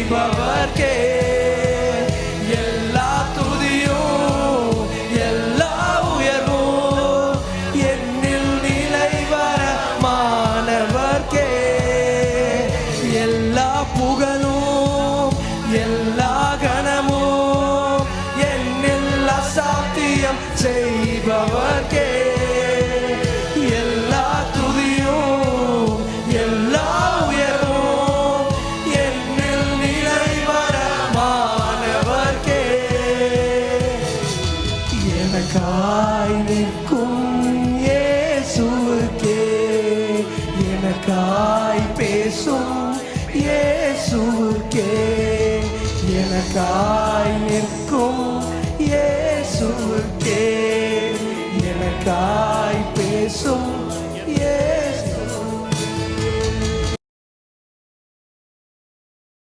செய்பவர்க்கே எல்லா துதியும் எல்லா உயர்வும் என்னில் நிலைவரமானவர்க்கே எல்லா புகழும் எல்லா கணமும் என்னில் அசாத்தியம் செய்பவர்க்கே எல்லா துதியும் எல்லா உயர்வும் என்னில் நிலைவரமானவர்க்கே எனக்காய் நிற்கும் இயேசுவுக்கே எனக்காய் பேசும் இயேசுவுக்கே எனக்காய் நிற்கும் இயேசுவுக்கே எனக்காய் பேசும்